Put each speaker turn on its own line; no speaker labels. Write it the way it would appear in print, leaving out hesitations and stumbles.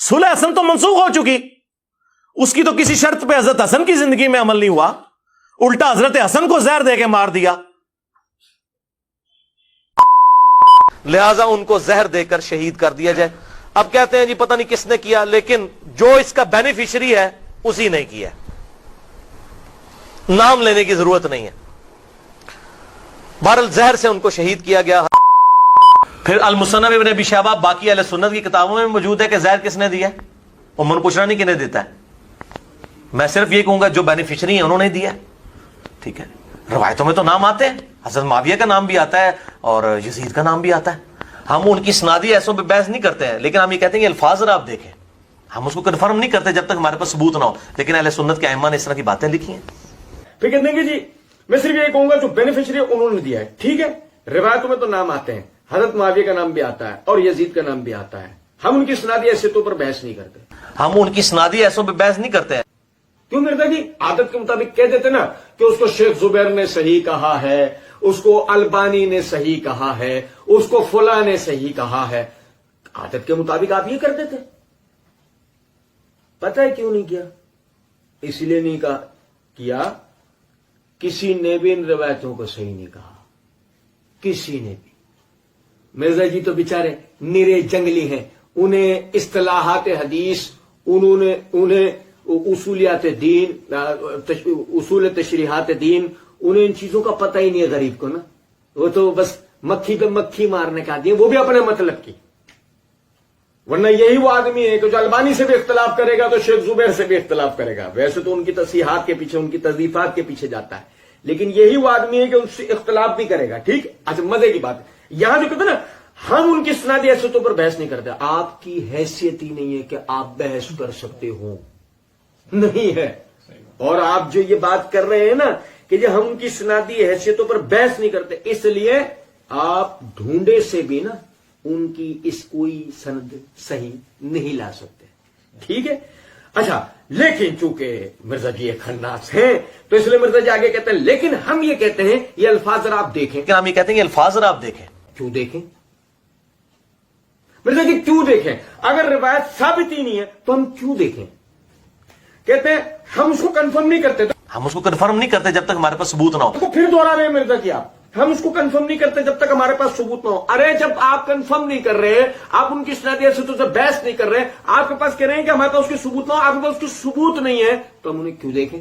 सुलह हसन तो मनसूख हो चुकी, उसकी तो किसी शर्त पे हजरत हसन की जिंदगी में अमल नहीं हुआ, उल्टा हजरत हसन को जहर दे के मार दिया, लिहाजा उनको जहर देकर शहीद कर दिया जाए। अब कहते हैं जी पता नहीं किसने किया, लेकिन जो इसका बेनिफिशियरी है उसी ने किया, नाम लेने की जरूरत नहीं है। बहरहाल जहर से उनको शहीद किया गया। फिर अल-मुसन्नफ इब्न अबी शैबा बाकी अहले सुन्नत की किताबों में मौजूद है कि जहर किसने दिया है, और मन पूछना नहीं किन्हें देता है, मैं सिर्फ ये कहूंगा जो बेनिफिशियरी है उन्होंने दिया, ठीक है। रवायतों में तो नाम आते हैं, हजरत मुआविया का नाम भी आता है और यजीद का नाम भी आता है। हम उनकी सनादी ऐसों पे बहस नहीं करते हैं, लेकिन हम ये कहते हैं कि अल्फाज जरा आप देखें, हम उसको कन्फर्म नहीं करते जब तक हमारे पास सबूत ना हो, लेकिन अहले सुन्नत के अइम्मा ने इस तरह की बातें लिखी हैं।
फिर कहते हैं कि जी मैं सिर्फ ये कहूंगा जो बेनिफिशियरी उन्होंने दिया है, ठीक है। रिवायतों में तो नाम आते हैं, हजरत मुआविया का नाम भी आता है और यजीद का नाम भी आता है। हम उनकी सनादी हैसियतों पर बहस नहीं करते,
हम उनकी सनादी ऐसों पर बहस नहीं करते हैं।
क्यों मिर्जा जी आदत के मुताबिक कह देते ना कि उसको शेख जुबैर ने सही कहा है, उसको अलबानी ने सही कहा है, उसको फुला ने सही कहा है, आदत के मुताबिक आप ये कर देते। पता है क्यों नहीं किया? इसलिए नहीं किया, किसी ने भी इन रिवायतों को सही नहीं कहा, किसी ने भी। मिर्जा जी तो बेचारे निरे जंगली हैं, उन्हें इस्तिलाहात हदीस, उन्हें उसूलियात दीन, उसूल तशरीहात दीन, उन्हें इन चीजों का पता ही नहीं है गरीब को ना। वो तो बस मक्खी पे मक्खी मारने का आदमी है, वो भी अपने मतलब की। वरना यही वो आदमी है कि जो अलबानी से भी इख्तलाफ करेगा तो शेख जुबैर से भी इख्तलाफ करेगा। वैसे तो उनकी तसीहात के पीछे, उनकी तजदीफात के पीछे जाता है, लेकिन यही वो आदमी है कि उससे इख्तलाफ भी करेगा, ठीक। अच्छा मजे की बात है, यहां जो कहते ना हम उनकी सनादी हैसियतों पर बहस नहीं करते, आपकी हैसियत ही नहीं है कि आप बहस कर सकते हो, नहीं है। और आप जो ये बात कर रहे हैं ना कि जो हम उनकी सनादी हैसियतों पर बहस नहीं करते, इसलिए आप ढूंढे से भी ना उनकी इस कोई सनद सही नहीं ला सकते, ठीक है। अच्छा लेकिन चूंकि मिर्जा जी एक खन्नास हैं तो इसलिए मिर्जा जी आगे कहते हैं लेकिन हम ये कहते हैं ये अल्फाज जरा आप देखें।
लेकिन हम ये कहते हैं ये अल्फाज जरा आप देखें।
क्यों देखें मिर्जा जी, क्यों देखें? अगर रिवायत साबित ही नहीं है तो हम क्यों देखें? कहते हैं हम उसको कंफर्म नहीं करते,
हम उसको कंफर्म नहीं करते जब तक हमारे पास सबूत ना हो।
तो फिर दोहरा रहे हैं मिर्जा जी आप, हम उसको कंफर्म नहीं करते जब तक हमारे पास सबूत ना हो। अरे जब आप कंफर्म नहीं कर रहे, आप उनकी सनादी हैसियतों से बहस नहीं कर रहे, आपके पास कह रहे हैं कि हमारे पास उसके सबूत ना हो, आपके पास उसके सबूत नहीं है, तो हम उन्हें क्यों देखें?